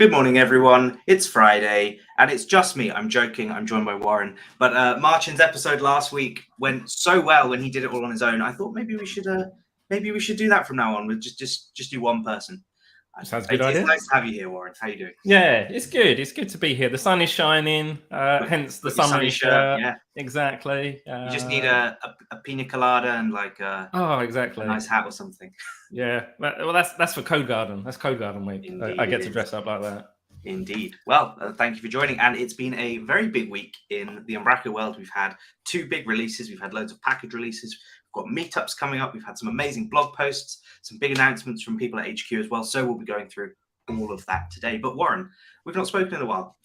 Good morning, everyone. It's Friday, and it's just me. I'm joking. I'm joined by Warren. But Marcin's episode last week went so well when he did it all on his own. I thought maybe we should do that from now on. With just do one person. Sounds a good idea. It's nice to have you here, Warren. How are you doing? Yeah, it's good. It's good to be here. The sun is shining, hence the sunny shirt. Yeah, exactly. You just need a pina colada and exactly, a nice hat or something. Yeah, well, that's for Code Garden. That's Code Garden week. Indeed, I get to dress up like that. Indeed. Well, thank you for joining. And it's been a very big week in the Umbraco world. We've had 2 big releases. We've had loads of package releases. We've got meetups coming up. We've had some amazing blog posts, some big announcements from people at HQ as well. So we'll be going through all of that today. But Warren, we've not spoken in a while.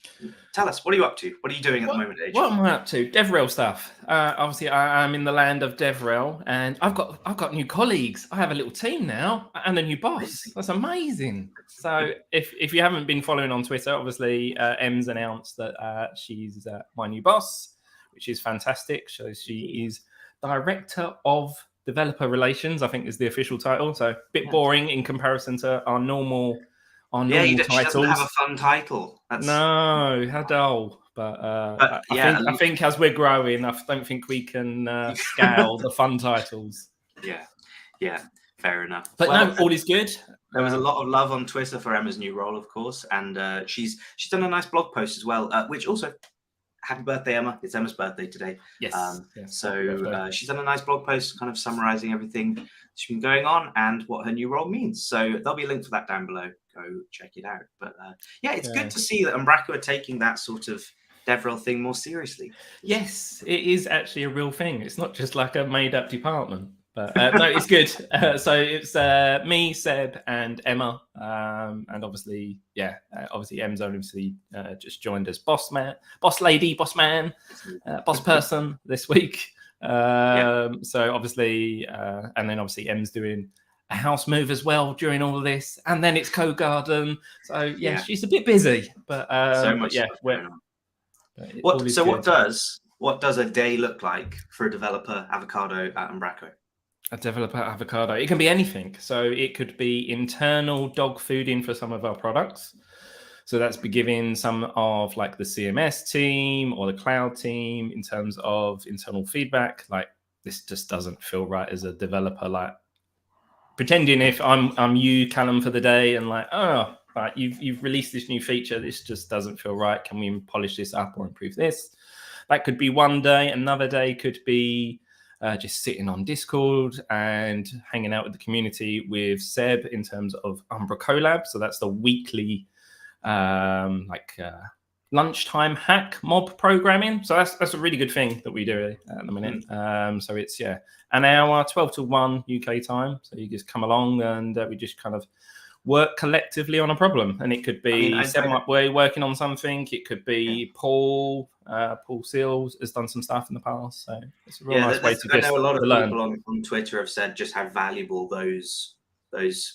Tell us, what are you up to? What are you doing at the moment at HQ? What am I up to? DevRel stuff. Obviously, I'm in the land of DevRel, and I've got new colleagues. I have a little team now and a new boss. That's amazing. So if you haven't been following on Twitter, obviously Em's announced that she's my new boss, which is fantastic. So she is Director of Developer Relations, I think is the official title. So a bit boring in comparison to our normal titles. She doesn't have a fun title. No, how dull. But I think as we're growing, I don't think we can scale the fun titles. Yeah, fair enough. But no, all is good. There was a lot of love on Twitter for Emma's new role, of course, and she's done a nice blog post as well, which also, happy birthday, Emma. It's Emma's birthday today. Yes. So she's done a nice blog post kind of summarizing everything she's been going on and what her new role means. So there'll be a link for that down below. Go check it out. But it's good to see that Umbraco are taking that sort of DevRel thing more seriously. Yes, it is actually a real thing. It's not just like a made-up department. But no, it's good. So it's me, Seb, and Emma, and obviously Em's obviously just joined as boss man, boss lady, boss man, boss person this week. So obviously, and then obviously Em's doing a house move as well during all of this, and then it's Code Garden. So she's a bit busy, but so much. What does a day look like for a developer avocado at Umbraco? A developer avocado. It can be anything. So it could be internal dog fooding for some of our products. So that's be giving some of like the CMS team or the cloud team in terms of internal feedback. Like, this just doesn't feel right as a developer. Like pretending if I'm you, Callum, for the day, and like, you've released this new feature. This just doesn't feel right. Can we polish this up or improve this? That could be one day. Another day could be just sitting on Discord and hanging out with the community with Seb in terms of Umbraco Lab. So that's the weekly lunchtime hack mob programming. So that's a really good thing that we do at the minute. So it's an hour, 12 to 1 UK time. So you just come along and we just kind of work collectively on a problem. And it could be we're working on something. It could be Paul Seals has done some stuff in the past. So it's a real nice way to I know a lot of people on Twitter have said just how valuable those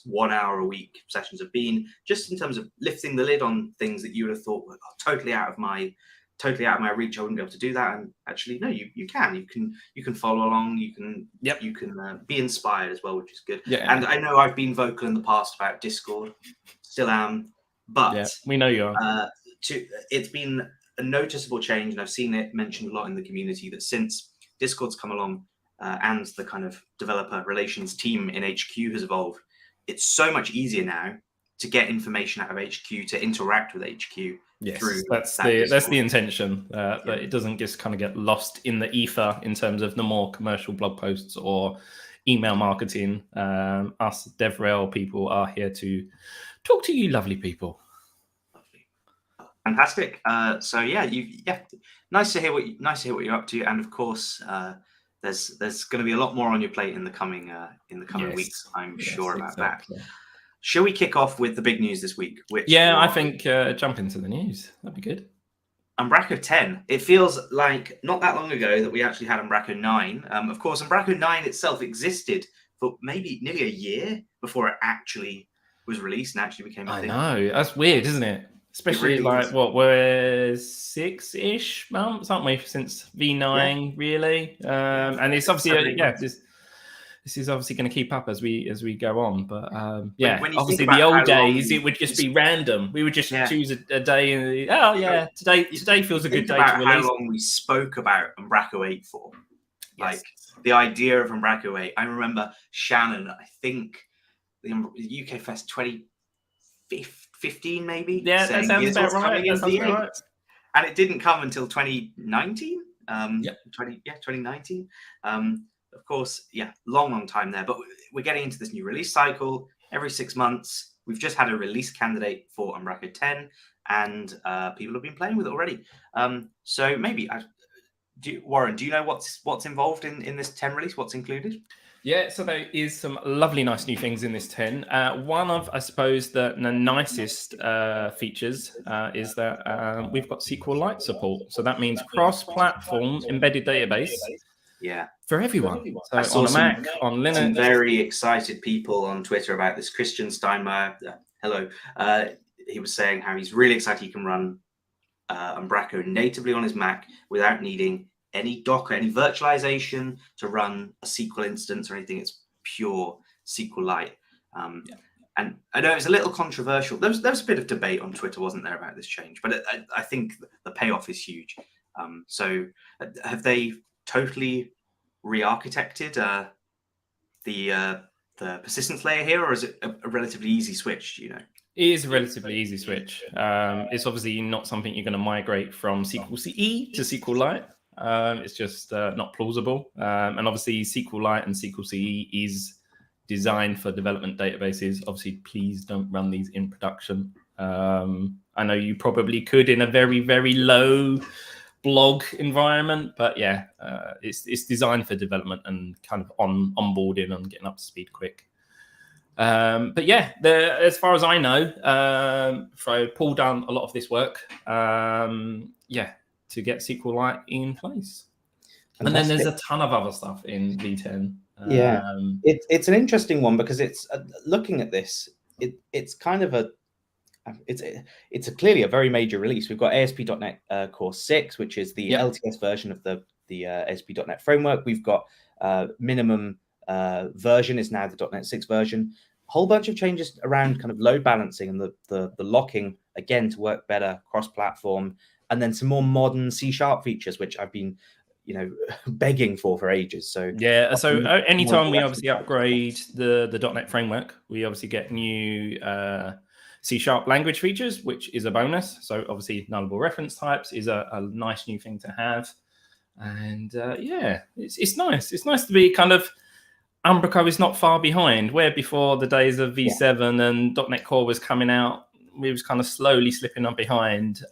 1 hour a week sessions have been, just in terms of lifting the lid on things that you would have thought were totally out of my reach. I wouldn't be able to do that. And actually, no, you can follow along. You can be inspired as well, which is good. Yeah. And I know I've been vocal in the past about Discord, still am, but we know you are. It's been a noticeable change, and I've seen it mentioned a lot in the community that since Discord's come along and the kind of developer relations team in HQ has evolved, it's so much easier now to get information out of HQ, to interact with HQ. Yes, that's the intention. That it doesn't just kind of get lost in the ether in terms of the more commercial blog posts or email marketing. Us DevRel people are here to talk to you, lovely people. Fantastic. Nice to hear what you're up to, and of course, there's going to be a lot more on your plate in the coming weeks. I'm sure about that. Shall we kick off with the big news this week? I think jump into the news. That'd be good. Umbraco 10. It feels like not that long ago that we actually had Umbraco 9. Of course, Umbraco 9 itself existed for maybe nearly a year before it actually was released and actually became a thing. I know. That's weird, isn't it? Especially we're 6-ish months, aren't we, since V9, really? And it's obviously, this is obviously going to keep up as we go on. But yeah, when you obviously think the about old how long days, it would just be random. We would just Yeah. choose a day and today feels a good day to about how release. long we spoke about Umbraco 8 for. Yes. Like the idea of Umbraco 8. I remember Shannon, I think the UK Fest 2015 maybe. Yeah, that saying, sounds "Here's about what's right. coming That in sounds about V8." right. And it didn't come until 2019. 2019. Of course, yeah, long time there. But we're getting into this new release cycle every 6 months. We've just had a release candidate for Umbraco 10, and people have been playing with it already. So maybe, Warren, do you know what's involved in this 10 release? What's included? Yeah, so there is some lovely, nice new things in this 10. One of, I suppose, the nicest features is that we've got SQLite support. So that means cross-platform embedded database. Yeah, for everyone. I So saw on a Mac, on some Linux. very excited people on Twitter about this. Christian Steinmeier, hello. He was saying how he's really excited he can run Umbraco natively on his Mac without needing any Docker, any virtualization to run a SQL instance or anything. It's pure SQLite. And I know it's a little controversial. There was a bit of debate on Twitter, wasn't there, about this change? But I think the payoff is huge. So have they totally re-architected the persistence layer here, or is it a relatively easy switch? Do you know? It is a relatively easy switch. It's obviously not something you're going to migrate from SQL CE to SQLite. It's just not plausible. And obviously SQLite and SQL CE is designed for development databases. Obviously, please don't run these in production. I know you probably could in a very, very low blog environment, but yeah, it's designed for development and kind of onboarding and getting up to speed quick. But yeah, as far as I know, Paul done a lot of this work, to get SQLite in place. Fantastic. And then there's a ton of other stuff in V10. It's an interesting one because it's looking at this. It's kind of it's clearly a very major release. We've got ASP.NET Core 6, which is the LTS version of the ASP.NET framework. We've got minimum version is now the .NET 6 version. A whole bunch of changes around kind of load balancing and the locking, again, to work better cross-platform, and then some more modern C# features, which I've been begging for ages. So yeah, so anytime we obviously upgrade the .NET framework, we obviously get new C# language features, which is a bonus. So obviously nullable reference types is a nice new thing to have. And it's nice. It's nice to be kind of, Umbraco is not far behind, where before the days of V7 and .NET Core was coming out, we was kind of slowly slipping up behind.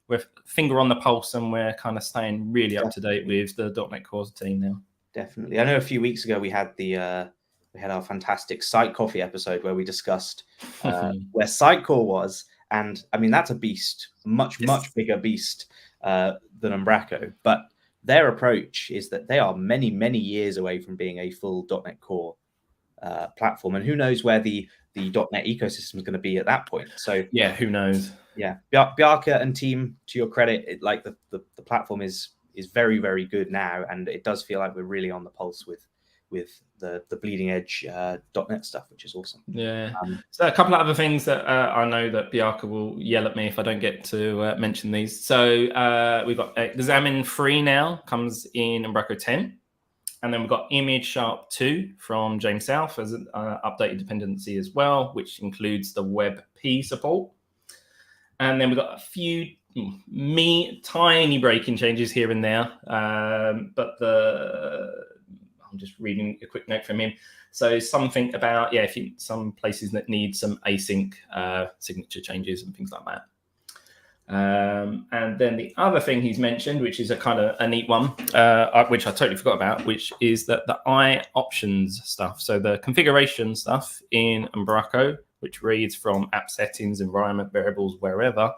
We're finger on the pulse, and we're kind of staying really up to date with the .NET Core team now. Definitely. I know a few weeks ago we had our fantastic Site Coffee episode where we discussed where Sitecore was, and I mean that's a beast, much bigger beast than Umbraco. But their approach is that they are many years away from being a full .NET Core platform, and who knows where the .NET ecosystem is going to be at that point. So yeah, who knows? Yeah, Bjarke and team, to your credit, the platform is very good now, and it does feel like we're really on the pulse with the bleeding edge .NET stuff, which is awesome. Yeah. So a couple of other things that I know that Bjarke will yell at me if I don't get to mention these. So we've got Examine 3 now comes in Umbraco 10. And then we've got Image Sharp 2 from James South as an updated dependency as well, which includes the WebP support. And then we've got a few tiny breaking changes here and there. But I'm just reading a quick note from him. So something about, some places that need some async signature changes and things like that. And then the other thing he's mentioned, which is a kind of a neat one, which I totally forgot about, which is that the I options stuff. So the configuration stuff in Umbraco, which reads from app settings, environment variables, wherever.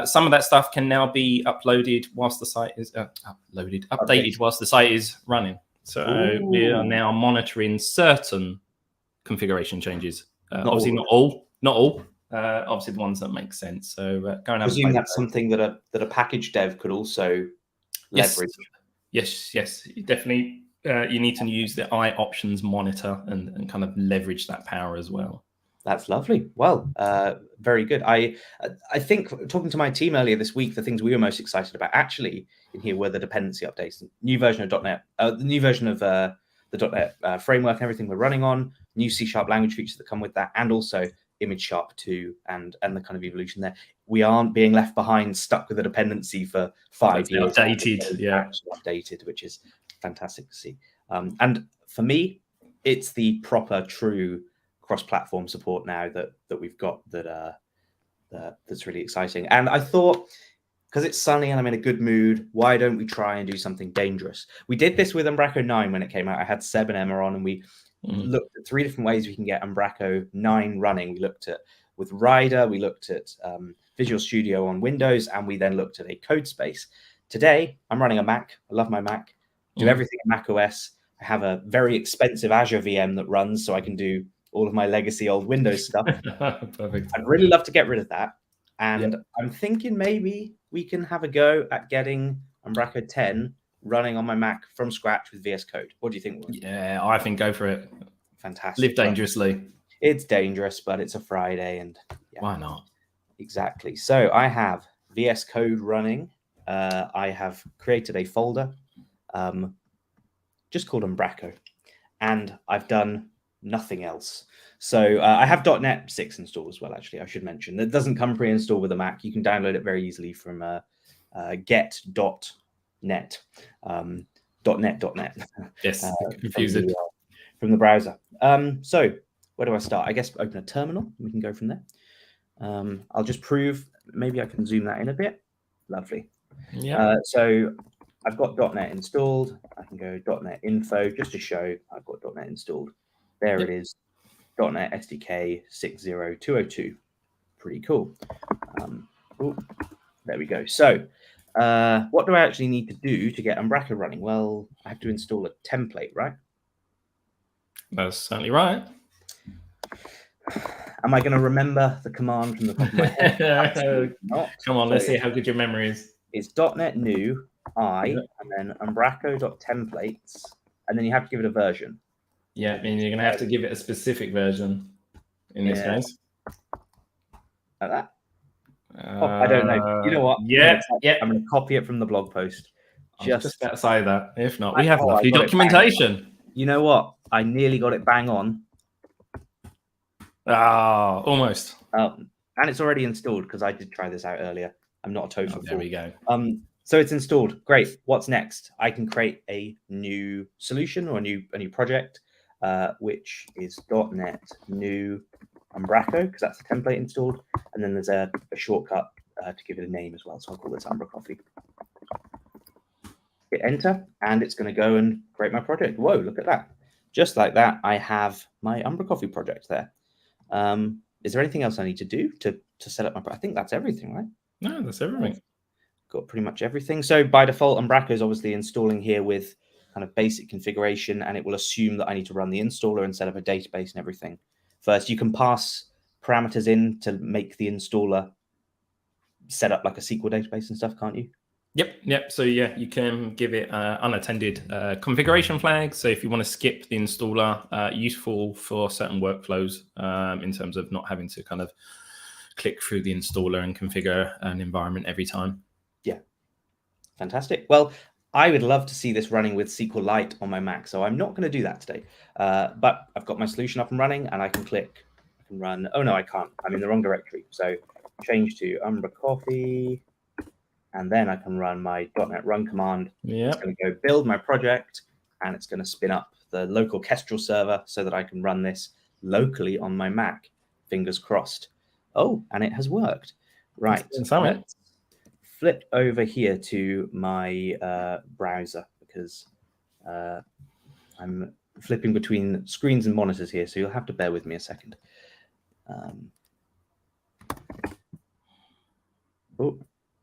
Some of that stuff can now be uploaded whilst the site is updated whilst the site is running. So we are now monitoring certain configuration changes. Obviously, not all. Obviously, the ones that make sense. So go and have I presume that's something that a package dev could also leverage. Yes, definitely. you need to use the I options monitor and kind of leverage that power as well. That's lovely. Well, very good. I think talking to my team earlier this week, the things we were most excited about actually in here were the dependency updates, new version of .NET, the new version of the .NET framework and everything we're running on, new C# language features that come with that, and also image sharp 2 and the kind of evolution there. We aren't being left behind, stuck with a dependency for 5 years. Updated, yeah. Updated, which is fantastic to see. And for me, it's the proper, true cross-platform support now that we've got that's really exciting. And I thought, because it's sunny and I'm in a good mood, why don't we try and do something dangerous? We did this with Umbraco 9 when it came out. I had Seb and Emma on, and we looked at 3 different ways we can get Umbraco 9 running. We looked at with Rider, we looked at Visual Studio on Windows, and we then looked at a code space. Today, I'm running a Mac. I love my Mac. Do everything in Mac OS. I have a very expensive Azure VM that runs, so I can do all of my legacy old Windows stuff. Perfect. I'd really love to get rid of that. And I'm thinking maybe we can have a go at getting Umbraco 10 running on my Mac from scratch with VS Code. What do you think? Yeah, I think go for it. Fantastic. Live dangerously. It's dangerous, but it's a Friday. And why not? Exactly. So I have VS Code running. I have created a folder just called Umbraco. And I've done nothing else. So I have .NET 6 installed as well, actually, I should mention. That doesn't come pre-installed with a Mac. You can download it very easily from get.net. .net. Yes, confused. From the browser. So where do I start? I guess open a terminal. We can go from there. I'll just prove. Maybe I can zoom that in a bit. Lovely. Yeah. So I've got .NET installed. I can go .NET info just to show I've got .NET installed. There it is, .NET SDK 60202. Pretty cool. There we go. So what do I actually need to do to get Umbraco running? Well, I have to install a template, right? That's certainly right. Am I going to remember the command from the top of my head? Absolutely not. Come on, let's see how good your memory is. It's .NET new, and then umbraco.templates, and then you have to give it a version. Yeah, I mean, you're going to have to give it a specific version in this case. Like that? I don't know. You know what? Yeah. I'm going to copy it from the blog post. I was just about to say that. If not, we have I lovely documentation. You know what? I nearly got it bang on. Almost. And it's already installed because I did try this out earlier. I'm not a total fool. There we go. So it's installed. Great. What's next? I can create a new solution or a new project, which is .NET new Umbraco, because that's the template installed. And then there's a shortcut to give it a name as well. So I'll call this umbraCoffee. Hit enter, and it's going to go and create my project. Whoa, look at that. Just like that, I have my umbraCoffee project there. Is there anything else I need to do to set up my project? I think that's everything, right? No, that's everything. Got pretty much everything. So by default, Umbraco is obviously installing here with kind of basic configuration, and it will assume that I need to run the installer and set up a database and everything. First, you can pass parameters in to make the installer set up like a SQL database and stuff, can't you? Yep. So yeah, you can give it unattended configuration flags. So if you want to skip the installer, useful for certain workflows in terms of not having to kind of click through the installer and configure an environment every time. Yeah, fantastic. Well, I would love to see this running with SQLite on my Mac, so I'm not going to do that today. But I've got my solution up and running, and I can run. Oh no, I can't. I'm in the wrong directory. So change to umbraCoffee. And then I can run my .NET run command. Yeah. It's going to go build my project, and it's going to spin up the local Kestrel server so that I can run this locally on my Mac. Fingers crossed. Oh, and it has worked. Right. Let's flip over here to my browser because I'm flipping between screens and monitors here, so you'll have to bear with me a second.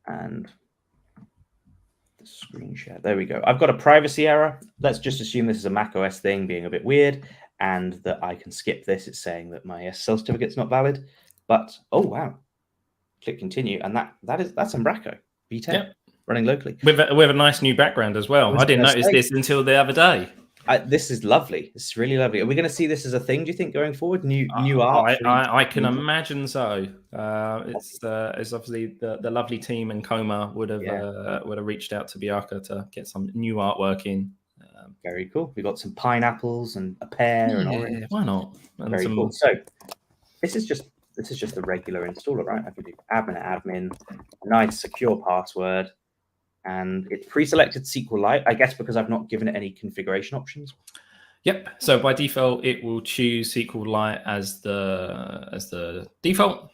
And the screen share. There we go. I've got a privacy error. Let's just assume this is a Mac OS thing being a bit weird and that I can skip this. It's saying that my SSL certificate's not valid. But, oh, wow. Click continue. And that's Umbraco V10 running locally. With a nice new background as well. I didn't notice this until the other day. This is lovely. It's really lovely. Are we going to see this as a thing? Do you think going forward? New art? I can imagine so. It's obviously the lovely team in Coma would have reached out to Bianca to get some new artwork in. Very cool. We got some pineapples and a pear and orange. Why not? And very cool. So this is just the regular installer, right? I can do admin, a nice secure password, and it's pre-selected SQLite, I guess, because I've not given it any configuration options. Yep. So by default, it will choose SQLite as the default.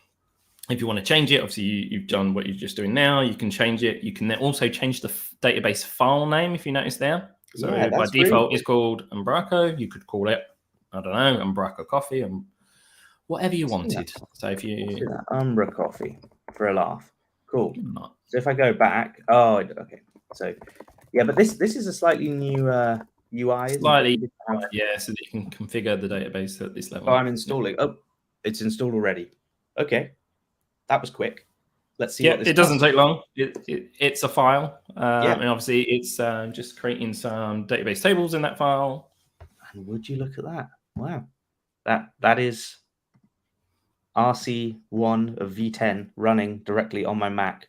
If you want to change it, obviously you've done what you're just doing now. You can change it. You can then also change the database file name if you notice there. So by default, it's called Umbraco. You could call it, I don't know, umbraCoffee, and whatever you wanted. So if you umbraCoffee for a laugh, cool. So if I go back, okay. So yeah, but this is a slightly new UI. Slightly, yeah, so that you can configure the database at this level. Oh, I'm installing. Oh, it's installed already. Okay, that was quick. Let's see. Yeah, it doesn't take long. It's a file. And obviously it's just creating some database tables in that file. And would you look at that? Wow, that is RC1 of V10 running directly on my Mac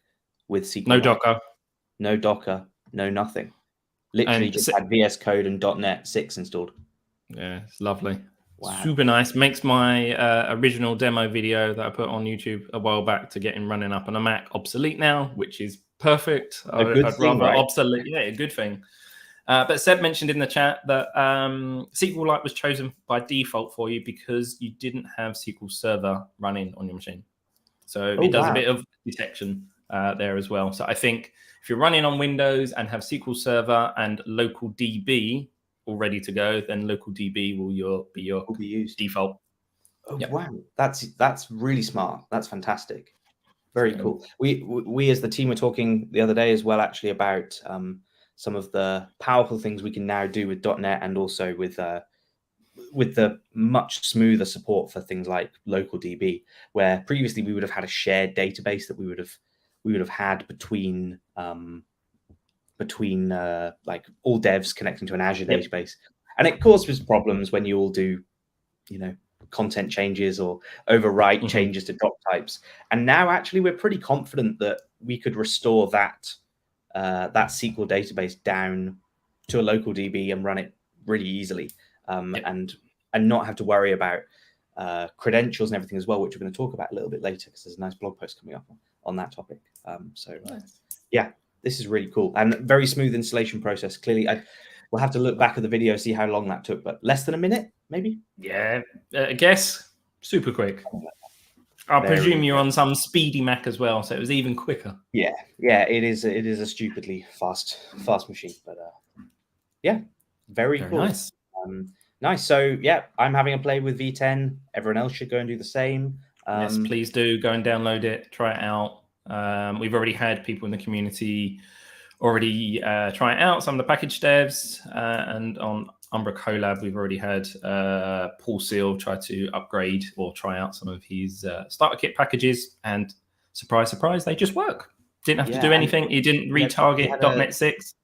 with SQL. No Docker. No Docker. No nothing. Literally just had VS Code and .NET 6 installed. Yeah, it's lovely. Wow. Super nice. Makes my original demo video that I put on YouTube a while back to get him running up on a Mac obsolete now, which is perfect. I'd rather obsolete. Yeah, a good thing. But Seb mentioned in the chat that SQLite was chosen by default for you because you didn't have SQL Server running on your machine. So it does a bit of detection there as well. So I think if you're running on Windows and have SQL Server and local DB all ready to go, then local DB will be your default. Oh, wow. That's really smart. That's fantastic. Very cool. We as the team were talking the other day as well, actually, about some of the powerful things we can now do with .NET, and also with the much smoother support for things like local DB, where previously we would have had a shared database that we would have had between like all devs connecting to an Azure database, and it causes problems when you all do, content changes or overwrite changes to doc types. And now actually we're pretty confident that we could restore that SQL database down to a local DB and run it really easily, and not have to worry about credentials and everything as well, which we're going to talk about a little bit later, because there's a nice blog post coming up on that topic. Yeah, this is really cool and very smooth installation process. Clearly, we'll have to look back at the video, see how long that took, but less than a minute, maybe. Yeah, I guess super quick. I presume you're on some speedy Mac as well, so it was even quicker. Yeah, it is a stupidly fast machine, but very cool. Nice. Nice. So yeah, I'm having a play with V10. Everyone else should go and do the same. Yes, please do go and download it, try it out. We've already had people in the community already try it out, some of the package devs, and on Umbraco Lab, we've already had Paul Seal try to upgrade or try out some of his starter kit packages, and surprise, surprise, they just work. Didn't have to do anything. He didn't retarget .NET 6.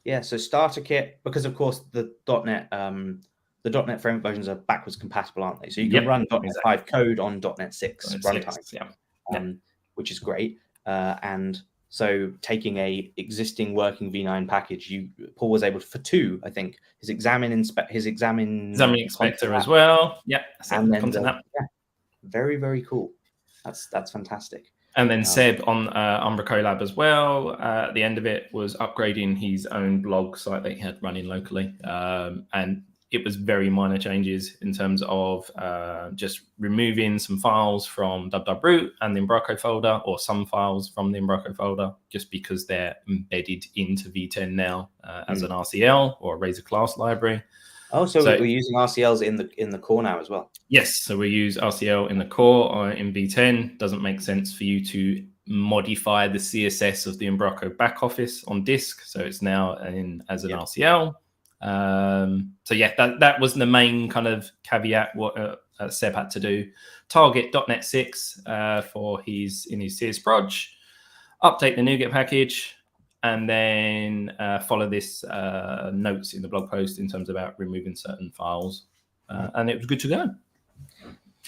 Yeah, so starter kit, because of course the .NET framework versions are backwards compatible, aren't they? So you can run .NET 5 code on .NET 6 runtime, which is great. And so taking a existing working V9 package, Paul was able to, for 2, I think, his examine inspector as well. Yeah, and then very, very cool. That's fantastic. And then Seb on Umbraco Lab as well. At the end of it was upgrading his own blog site that he had running locally, and it was very minor changes in terms of just removing some files from root and the Umbraco folder, or some files from the Umbraco folder, just because they're embedded into V10 now as an RCL or a Razor class library. Oh, so we're using RCLs in the core now as well? Yes, so we use RCL in the core or in V10. Doesn't make sense for you to modify the CSS of the Umbraco back office on disk, so it's now in as an RCL. So yeah, that was the main kind of caveat what Seb had to do. Target .NET 6 for in his CS proj, update the NuGet package, and then follow this notes in the blog post in terms about removing certain files. And it was good to go.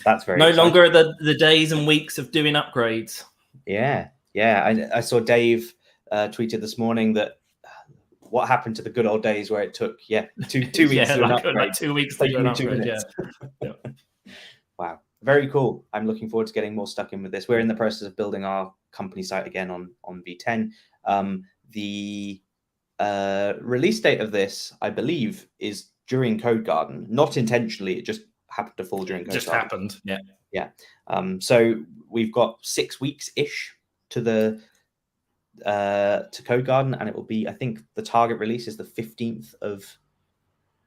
That's very no exciting. longer the days and weeks of doing upgrades. Yeah. I saw Dave tweeted this morning that what happened to the good old days where it took two weeks to do an upgrade. Like 2 weeks to do an upgrade. Yeah. Wow, very cool. I'm looking forward to getting more stuck in with this. We're in the process of building our company site again on V10. The release date of this, I believe, is during Code Garden. Not intentionally, it just happened to fall during Code Just Garden. happened, yeah. So we've got 6 weeks-ish to Code Garden, and it will be, I think the target release is the 15th of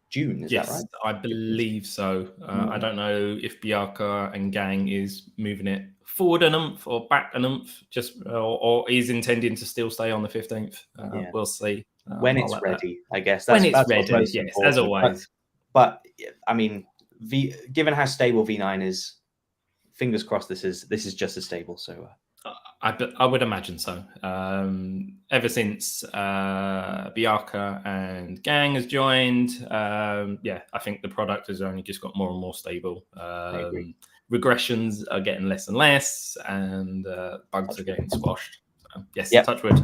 June. Is that right? I believe so. I don't know if Bjarke and gang is moving it forward a month or back a month, or is intending to still stay on the 15th. We'll see. When it's ready, I guess. When it's ready, yes, as always. But I mean, given how stable V9 is, fingers crossed this is just as stable. So I would imagine so. Ever since Bjarke and gang has joined, I think the product has only just got more and more stable. Regressions are getting less and less, and bugs are getting squashed. So, yes, touch wood.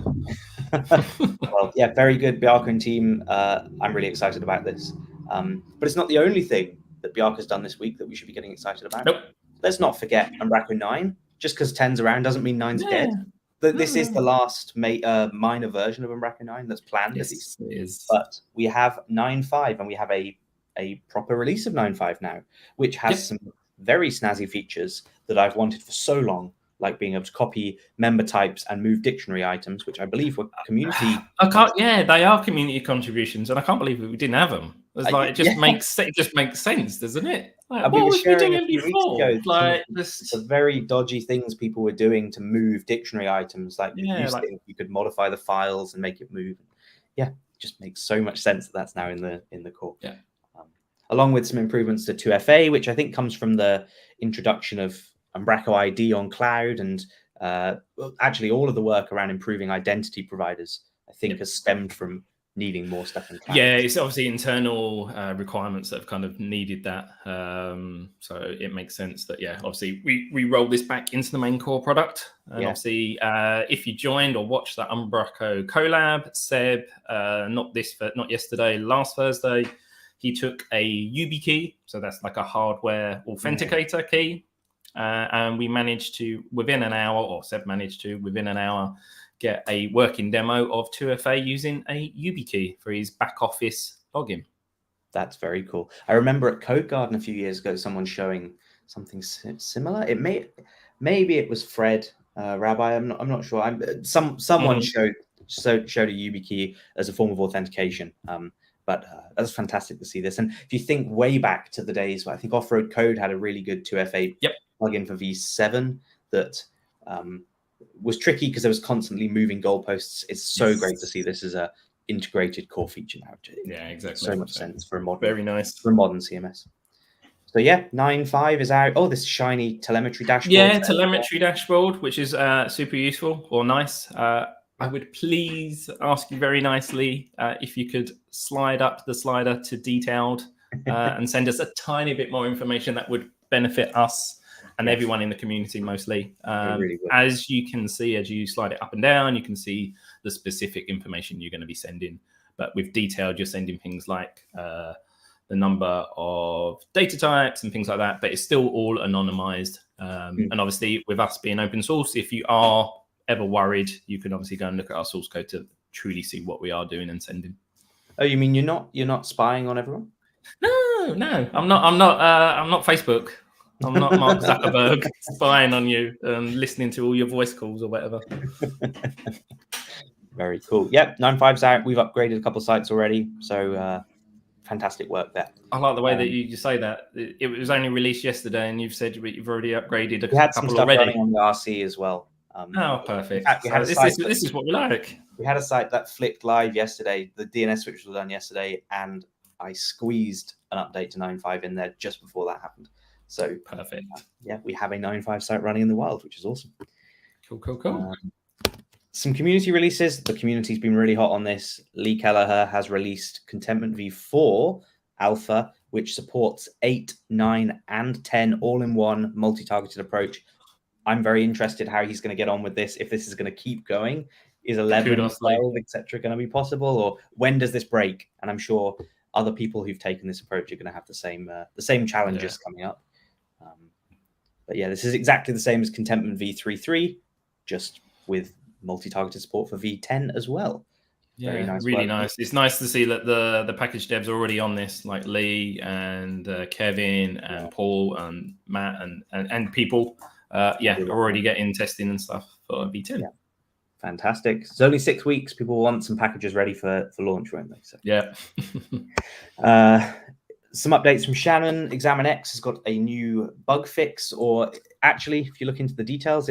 Well, yeah, very good, Bjarke and team. I'm really excited about this. But it's not the only thing that Bjarke has done this week that we should be getting excited about. Nope. Let's not forget Umbraco 9. Just because 10's around doesn't mean 9's dead. This is the last minor version of Umbraco 9 that's planned. Yes, at least. it is. But we have 9.5, and we have a proper release of 9.5 now, which has some very snazzy features that I've wanted for so long, like being able to copy member types and move dictionary items, which I believe were community. They are community contributions, and I can't believe we didn't have them. It just makes sense, doesn't it? Like, what was we doing before? Like the very dodgy things people were doing to move dictionary items, you could modify the files and make it move. Yeah, it just makes so much sense that that's now in the core. Yeah. Along with some improvements to 2FA, which I think comes from the introduction of Umbraco ID on cloud, and actually all of the work around improving identity providers, I think, has stemmed from needing more stuff in cloud. Yeah, it's obviously internal requirements that have kind of needed that. So it makes sense that, obviously we roll this back into the main core product. And obviously, if you joined or watched that Umbraco collab, Seb, not yesterday, last Thursday, he took a YubiKey. So that's like a hardware authenticator key. And we managed to, within an hour, get a working demo of 2FA using a YubiKey for his back office login. That's very cool. I remember at Code Garden a few years ago, someone showing something similar. Maybe it was Fred Rabbi. I'm not sure. Someone showed a YubiKey as a form of authentication. But that's fantastic to see this. And if you think way back to the days where I think Off-Road Code had a really good 2FA plugin for V7 that was tricky because there was constantly moving goalposts. It's so great to see this as a integrated core feature now. Yeah, exactly. So much sense for a modern, very nice for a modern CMS. So 9.5 is out. Oh, this shiny telemetry dashboard. Yeah, telemetry dashboard, which is super useful or nice. I would please ask you very nicely if you could slide up the slider to detailed and send us a tiny bit more information that would benefit us and everyone in the community mostly. Really as you can see, as you slide it up and down, you can see the specific information you're going to be sending. But with detailed, you're sending things like the number of data types and things like that, but it's still all anonymized. And obviously, with us being open source, if you are ever worried, you can obviously go and look at our source code to truly see what we are doing and sending. Oh, you mean you're not spying on everyone? No, I'm not Facebook. I'm not Mark Zuckerberg spying on you and listening to all your voice calls or whatever. Very cool. Yep, 9.5's out. We've upgraded a couple of sites already, so fantastic work there. I like the way that you say that. It was only released yesterday, and you've said you've already upgraded a we had some couple stuff already. Running on the RC as well. Perfect. This is what we like. We had a site that flicked live yesterday. The DNS switch was done yesterday, and I squeezed an update to 9.5 in there just before that happened. So perfect. We have a 9.5 site running in the wild, which is awesome. Cool. Some community releases. The community's been really hot on this. Lee Kelleher has released Contentment v4 Alpha, which supports 8, 9, and 10 all-in-one multi-targeted approach. I'm very interested how he's going to get on with this. If this is going to keep going, is 11, 12, etc. going to be possible, or when does this break? And I'm sure other people who've taken this approach are going to have the same challenges coming up. But yeah, this is exactly the same as Contentment v3.3, just with multi-targeted support for v10 as well. Yeah, very nice, really nice. It's nice to see that the package devs are already on this, like Lee and Kevin and Paul and Matt and people. Are already getting testing and stuff for v10. Yeah. Fantastic. It's only 6 weeks. People want some packages ready for launch, won't they? So yeah. Some updates from Shannon. ExaminX has got a new bug fix, or actually, if you look into the details,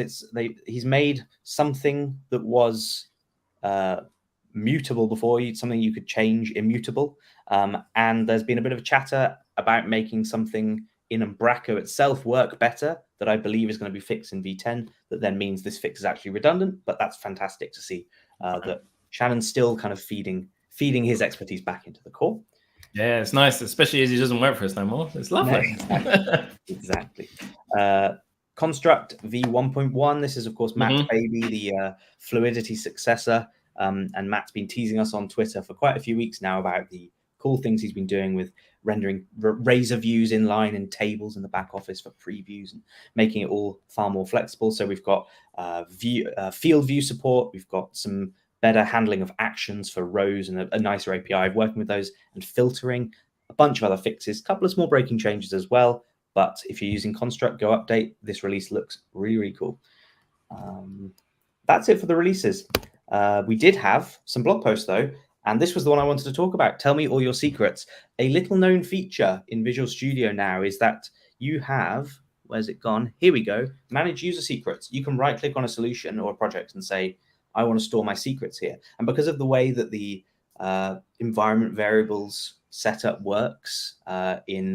he's made something that was mutable before, something you could change immutable. And there's been a bit of a chatter about making something in Umbraco itself work better that I believe is going to be fixed in v10. That then means this fix is actually redundant, but that's fantastic to see that Shannon's still kind of feeding his expertise back into the core. Yeah, it's nice, especially as he doesn't work for us no more. It's lovely. No, exactly. Construct v1.1. This is, of course, Matt's baby, the Fluidity successor. And Matt's been teasing us on Twitter for quite a few weeks now about the cool things he's been doing with rendering razor views inline and tables in the back office for previews and making it all far more flexible. So we've got field view support. We've got some better handling of actions for rows and a nicer API of working with those, and filtering, a bunch of other fixes, a couple of small breaking changes as well. But if you're using Construct Go Update, this release looks really, really cool. That's it for the releases. We did have some blog posts, though, and this was the one I wanted to talk about. Tell me all your secrets. A little known feature in Visual Studio now is that you have, where's it gone? Here we go. Manage user secrets. You can right click on a solution or a project and say, I want to store my secrets here. And because of the way that the environment variables setup works in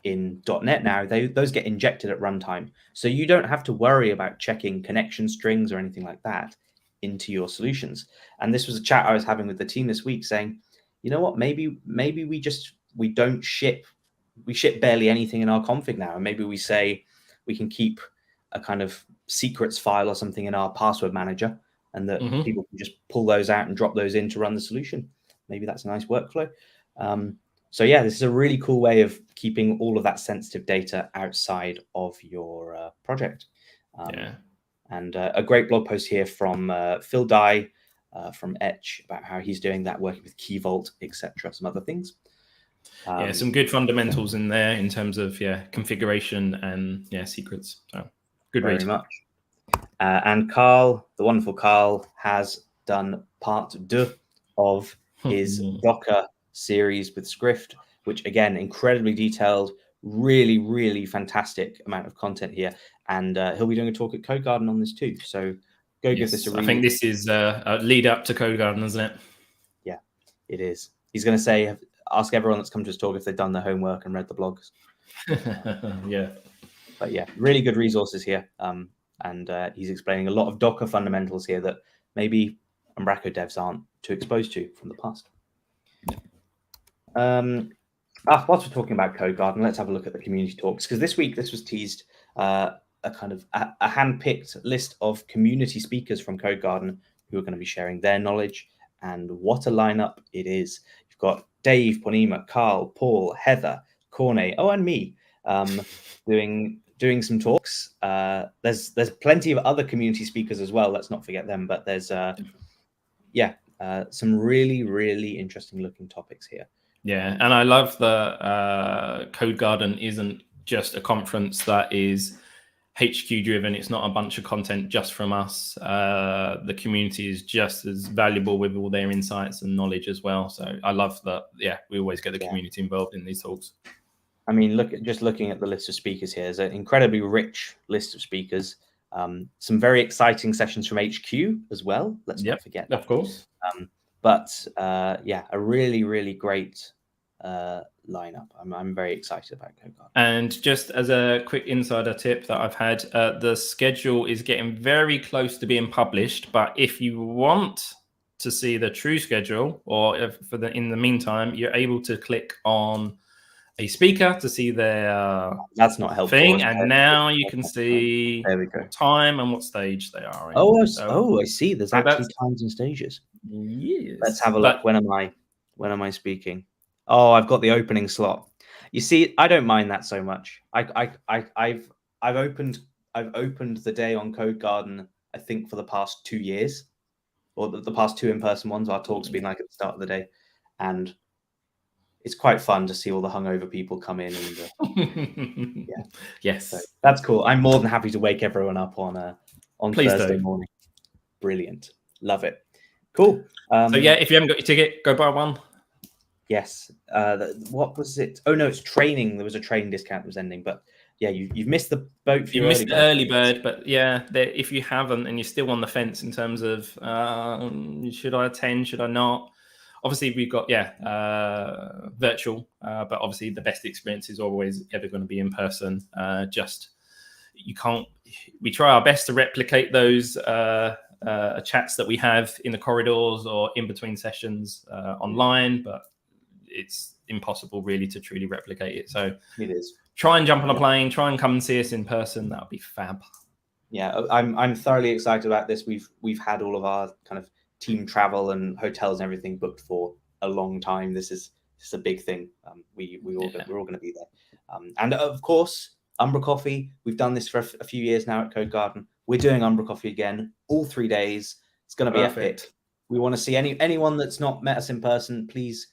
.NET now, those get injected at runtime. So you don't have to worry about checking connection strings or anything like that into your solutions. And this was a chat I was having with the team this week saying, you know what, maybe we ship barely anything in our config now. And maybe we say we can keep a kind of secrets file or something in our password manager, and that people can just pull those out and drop those in to run the solution. Maybe that's a nice workflow. So yeah, this is a really cool way of keeping all of that sensitive data outside of your project. And a great blog post here from Phil Dye from Etch about how he's doing that, working with Key Vault, etc. Some other things. Some good fundamentals in there in terms of configuration and secrets. So good very much. And Carl, the wonderful Carl, has done part 2 of his Docker series with Skrift, which again, incredibly detailed, really, really fantastic amount of content here. And he'll be doing a talk at Code Garden on this too. So go give this a read. I think this is a lead up to Code Garden, isn't it? Yeah, it is. He's going to say, ask everyone that's come to his talk if they've done their homework and read the blogs. But yeah, really good resources here. And he's explaining a lot of Docker fundamentals here that maybe Umbraco devs aren't too exposed to from the past. Whilst we're talking about Code Garden, let's have a look at the community talks, because this week this was teased a kind of a hand-picked list of community speakers from Code Garden who are going to be sharing their knowledge, and what a lineup it is. You've got Dave, Ponima, Carl, Paul, Heather, Corne, and me doing some talks. There's plenty of other community speakers as well. Let's not forget them. But there's some really, really interesting looking topics here. Yeah, and I love that Code Garden isn't just a conference that is HQ driven. It's not a bunch of content just from us. The community is just as valuable with all their insights and knowledge as well. So I love that. Yeah, we always get the community involved in these talks. I mean, looking at the list of speakers here, there's an incredibly rich list of speakers. Some very exciting sessions from HQ as well. Let's not forget that. Of course. But a really, really great lineup. I'm very excited about Code Garden. And just as a quick insider tip that I've had, the schedule is getting very close to being published. But if you want to see the true schedule, or if in the meantime, you're able to click on a speaker to see their that's not helpful thing, and now you can see what time and what stage they are in. I see. There's actually times and stages. Yes. Let's have a look. When am I speaking? Oh, I've got the opening slot. You see, I don't mind that so much. I've opened the day on Code Garden, I think, for the past 2 years, or the past 2 in-person ones. Our talks been like at the start of the day, and it's quite fun to see all the hungover people come in. And yeah, yes, so that's cool. I'm more than happy to wake everyone up on Thursday morning. Brilliant, love it. Cool. So yeah, if you haven't got your ticket, go buy one. Yes. What was it? Oh no, it's training. There was a training discount that was ending, but yeah, you've missed the boat for you missed the early bird, but yeah, if you haven't and you're still on the fence in terms of should I attend, should I not? Obviously, we've got virtual, but obviously the best experience is always ever going to be in person. You can't. We try our best to replicate those chats that we have in the corridors or in between sessions online, but it's impossible really to truly replicate it. So it is. Try and jump on a plane. Try and come and see us in person. That would be fab. Yeah, I'm thoroughly excited about this. We've had all of our kind of team travel and hotels and everything booked for a long time. This is a big thing. We're all going to be there. And of course, umbraCoffee. We've done this for a few years now at Code Garden. We're doing umbraCoffee again, all 3 days. It's going to be epic. We want to see anyone that's not met us in person. Please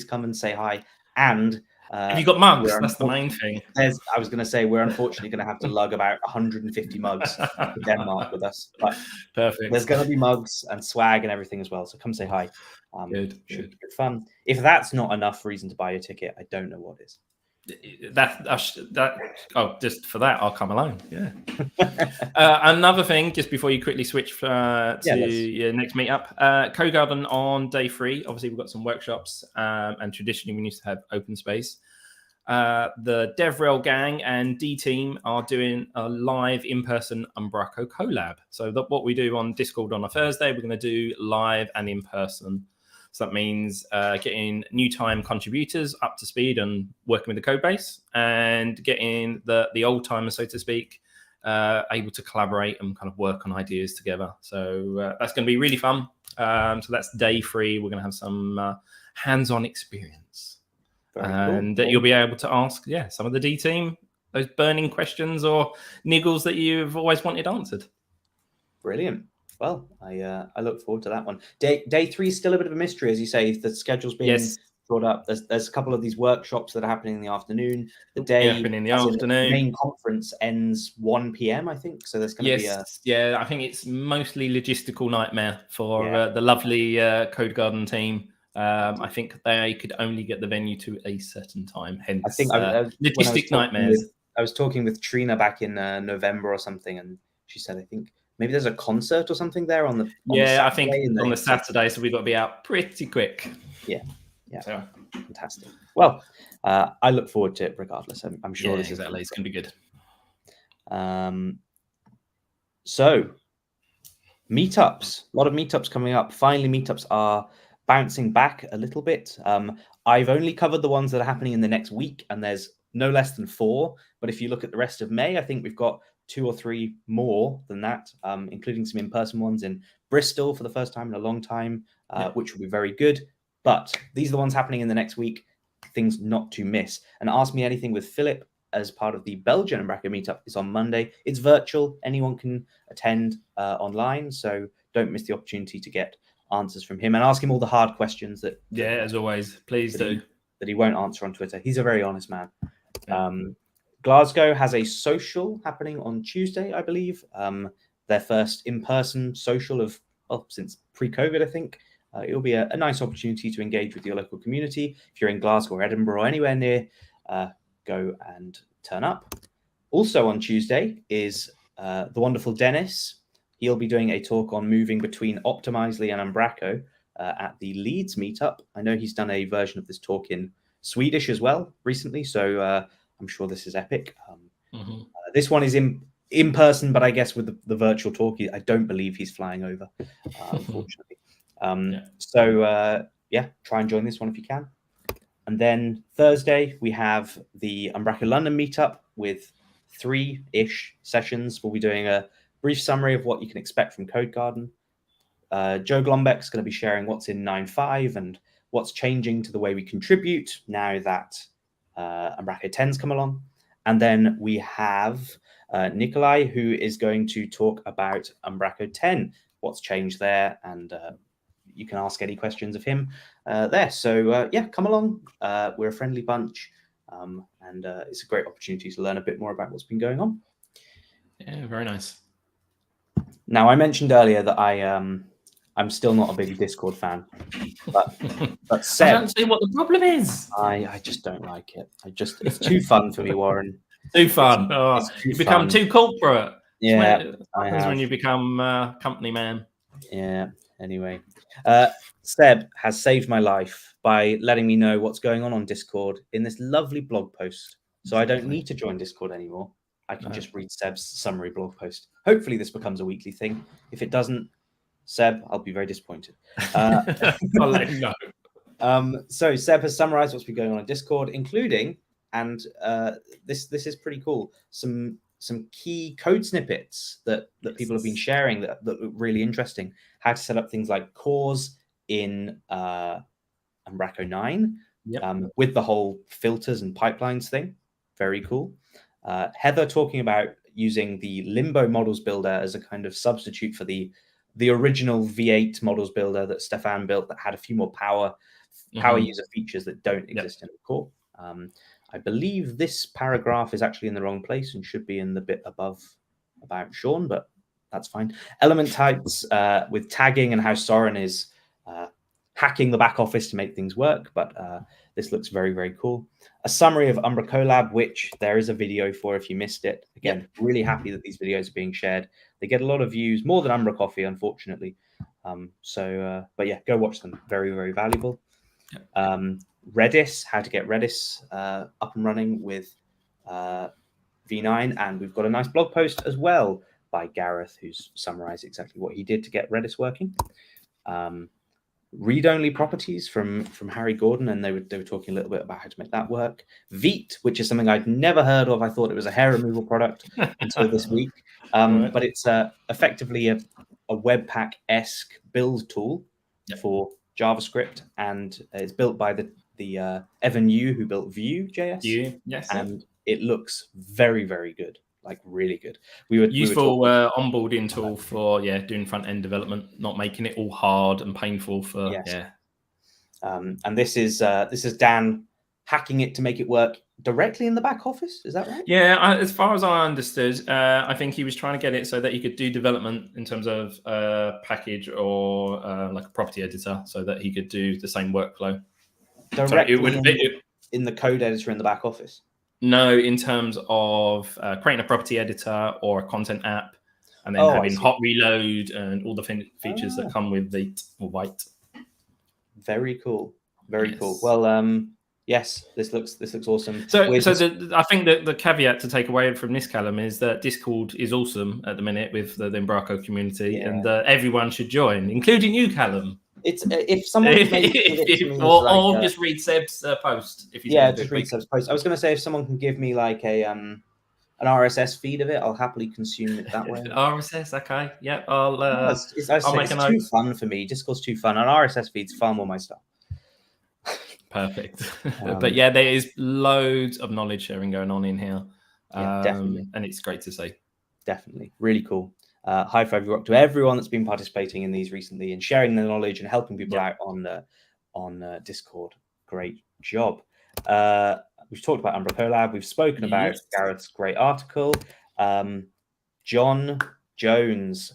come and say hi. And have you got mugs? That's the main thing. I was going to say we're unfortunately going to have to lug about 150 mugs to Denmark with us. But perfect. There's going to be mugs and swag and everything as well. So come say hi. Good. Should be good fun. If that's not enough reason to buy a ticket, I don't know what is. Just for that, I'll come alone. Yeah. Another thing, just before you quickly switch to your next meetup, Code Garden on day 3. Obviously, we've got some workshops, and traditionally we used to have open space. The DevRel gang and D team are doing a live in-person Umbraco collab. So what we do on Discord on a Thursday, we're going to do live and in person. So that means getting new time contributors up to speed and working with the code base, and getting the old timers, so to speak, able to collaborate and kind of work on ideas together. So that's going to be really fun. So that's day 3. We're going to have some hands-on experience. And you'll be able to ask, some of the D team those burning questions or niggles that you've always wanted answered. Brilliant. Well, I look forward to that one. Day 3 is still a bit of a mystery, as you say. The schedule's being brought up. There's a couple of these workshops that are happening in the afternoon. The main conference ends 1 p.m. I think. So there's going to be I think it's mostly logistical nightmare for the lovely Code Garden team. I think they could only get the venue to a certain time. Hence, I think logistic nightmares. I was talking with Trina back in November or something, and she said, I think maybe there's a concert or something there on the I think on the Saturday, so we've got to be out pretty quick. Yeah, so, fantastic. Well, I look forward to it regardless. I'm sure this is exactly. It's going to be good. So, meetups. A lot of meetups coming up. Finally, meetups are bouncing back a little bit. I've only covered the ones that are happening in the next week, and there's no less than 4. But if you look at the rest of May, I think we've got 2 or 3 more than that, including some in-person ones in Bristol for the first time in a long time, which will be very good. But these are the ones happening in the next week, things not to miss. And Ask Me Anything with Philip as part of the Belgian Umbraco meetup is on Monday. It's virtual. Anyone can attend online, so don't miss the opportunity to get answers from him and ask him all the hard questions that as always, please do. That he won't answer on Twitter. He's a very honest man. Glasgow has a social happening on Tuesday, I believe. Their first in-person social since pre-COVID, I think. It'll be a nice opportunity to engage with your local community. If you're in Glasgow or Edinburgh or anywhere near, go and turn up. Also on Tuesday is the wonderful Dennis. He'll be doing a talk on moving between Optimizely and Umbraco at the Leeds meetup. I know he's done a version of this talk in Swedish as well recently, so I'm sure this is epic. This one is in person, but I guess with the virtual talk, I don't believe he's flying over, unfortunately. So yeah, try and join this one if you can. And then Thursday, we have the Umbraco London meetup with 3-ish sessions. We'll be doing a brief summary of what you can expect from Code Garden. Joe Glombeck's going to be sharing what's in 9.5 and what's changing to the way we contribute now that Umbraco 10's come along. And then we have Nikolai, who is going to talk about Umbraco 10, what's changed there, and you can ask any questions of him there. So yeah, come along. We're a friendly bunch, and it's a great opportunity to learn a bit more about what's been going on. Yeah, very nice. Now, I mentioned earlier that I'm still not a big Discord fan, but Seb, I don't see what the problem is. I just don't like it. It's too fun for me, Warren. Too fun. You become too corporate. Yeah, what happens when you become company man. Yeah. Anyway, Seb has saved my life by letting me know what's going on Discord in this lovely blog post. So I don't need to join Discord anymore. I can just read Seb's summary blog post. Hopefully this becomes a weekly thing. If it doesn't, Seb, I'll be very disappointed. I'll let you know. So Seb has summarized what's been going on Discord, including, and this is pretty cool, some key code snippets that people have been sharing that look really interesting. How to set up things like cores in Umbraco 9 with the whole filters and pipelines thing. Very cool. Heather talking about using the Limbo models builder as a kind of substitute for the original V8 models builder that Stefan built that had a few more power user features that don't exist in the core. I believe this paragraph is actually in the wrong place and should be in the bit above about Sean, but that's fine. Element types with tagging and how Soren is hacking the back office to make things work, but this looks very, very cool. A summary of Umbracolab, which there is a video for if you missed it. Again, really happy that these videos are being shared. They get a lot of views, more than umbraCoffee, unfortunately. But yeah, go watch them. Very, very valuable. Redis, how to get Redis up and running with V9. And we've got a nice blog post as well by Gareth, who's summarized exactly what he did to get Redis working. Read-only properties from Harry Gordon, and they were talking a little bit about how to make that work. Veet, which is something I'd never heard of. I thought it was a hair removal product until this week. But it's effectively a Webpack-esque build tool for JavaScript, and it's built by the Evan Yu, who built Vue.js. Yes. And it looks very, very good. Like really good. Useful onboarding tool for doing front end development, not making it all hard and painful for And this is Dan hacking it to make it work directly in the back office. Is that right? Yeah, as far as I understood, I think he was trying to get it so that he could do development in terms of package or like a property editor, so that he could do the same workflow directly in the code editor in the back office. No, in terms of creating a property editor or a content app, and then having hot reload and all the features that come with Vite or Vite. Very cool. Very cool. Well, yes, this looks awesome. So I think that the caveat to take away from this, Callum, is that Discord is awesome at the minute with the Umbraco community, and everyone should join, including you, Callum. It's if someone or just read Seb's post. If you just read Seb's post. I was going to say if someone can give me like an RSS feed of it, I'll happily consume it that way. RSS, okay, yeah. I'll make a note. It's too fun for me. Discord's too fun. An RSS feed's far more my stuff. Perfect. But yeah, there is loads of knowledge sharing going on in here. Definitely, and it's great to see. Definitely, really cool. High five to everyone that's been participating in these recently and sharing their knowledge and helping people out on Discord. Great job. We've talked about umbracolab. We've spoken about Gareth's great article. John Jones.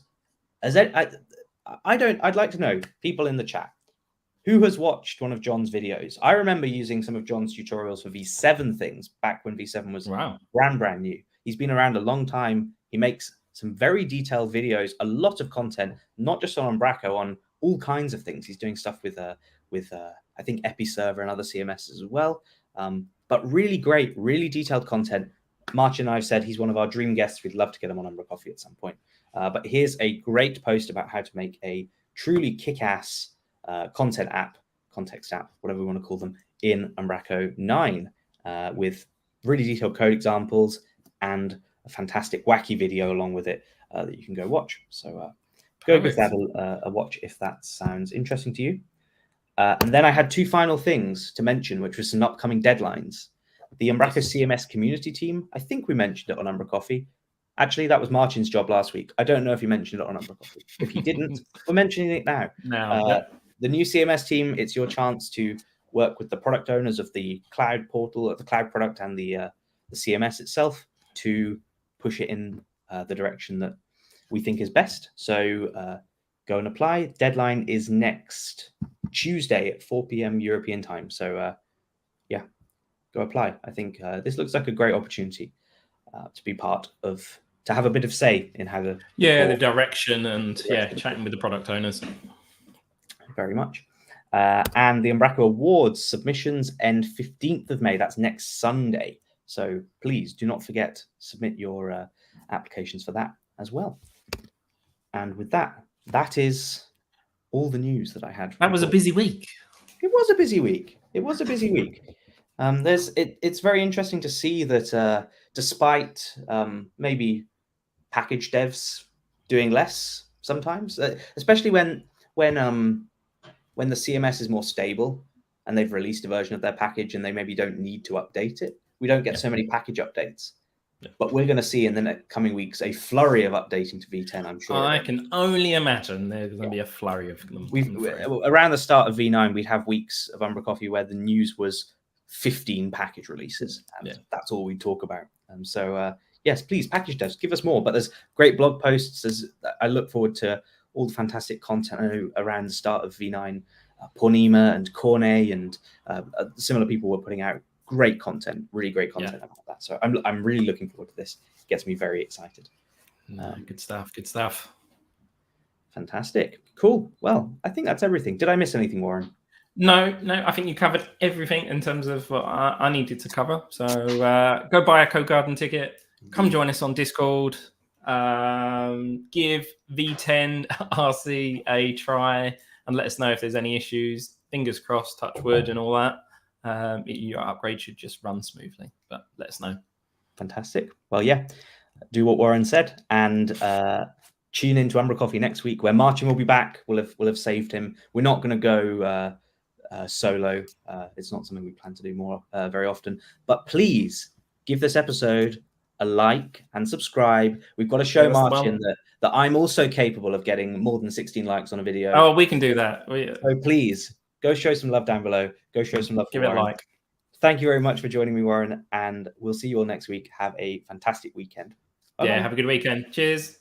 I'd like to know, people in the chat, who has watched one of John's videos? I remember using some of John's tutorials for V7 things back when V7 was brand new. He's been around a long time. He makes some very detailed videos, a lot of content, not just on Umbraco, all kinds of things. He's doing stuff with I think Episerver and other CMSs as well. But really great, really detailed content. Marcin and I have said he's one of our dream guests. We'd love to get him on umbraCoffee at some point. But here's a great post about how to make a truly kick-ass content app, context app, whatever we want to call them, in Umbraco 9 with really detailed code examples and a fantastic wacky video along with it that you can go watch. So go give that a watch if that sounds interesting to you. And then I had two final things to mention, which was some upcoming deadlines. The Umbraco CMS community team, I think we mentioned it on umbraCoffee. Actually, that was Marcin's job last week. I don't know if he mentioned it on umbraCoffee. If he didn't, we're mentioning it now. The new CMS team, it's your chance to work with the product owners of the cloud portal, the cloud product, and the CMS itself to push it in the direction that we think is best. So go and apply. Deadline is next Tuesday at 4 p.m. European time. So yeah, go apply. I think this looks like a great opportunity to be part of, to have a bit of say in how the the direction and chatting with the product owners. Very much. And the Umbraco Awards submissions end 15th of May. That's next Sunday. So please do not forget, submit your applications for that as well. And with that, that is all the news that I had. That was a busy week. It was a busy week. It was a busy week. It's very interesting to see that despite maybe package devs doing less sometimes, especially when the CMS is more stable and they've released a version of their package and they maybe don't need to update it. We don't get so many package updates. But we're going to see in the next coming weeks a flurry of updating to V10, I'm sure. I can only imagine there's going to be a flurry of them. Around the start of V9, we'd have weeks of umbraCoffee where the news was 15 package releases. And that's all we talk about. Yes, please, package devs, give us more. But there's great blog posts. I look forward to all the fantastic content. I know around the start of V9, Pornima and Cornet and similar people were putting out great content, really great content about that. So I'm really looking forward to this. It gets me very excited. Good stuff. Good stuff. Fantastic. Cool. Well, I think that's everything. Did I miss anything, Warren? No, I think you covered everything in terms of what I needed to cover. So go buy a Code Garden ticket. Come join us on Discord. Give V10 RC a try and let us know if there's any issues. Fingers crossed, touch wood and all that. Your upgrade should just run smoothly, but let us know. Fantastic. Well, do what Warren said and tune into umbraCoffee next week where Marcin will be back. We'll have saved him. We're not going to go solo. It's not something we plan to do more very often, but please give this episode a like and subscribe. We've got to show Marcin that I'm also capable of getting more than 16 likes on a video. Oh, we can do that. So please go show some love down below. Go show some love. Give it a like. Thank you very much for joining me, Warren, and we'll see you all next week. Have a fantastic weekend. Bye-bye. Have a good weekend. Cheers.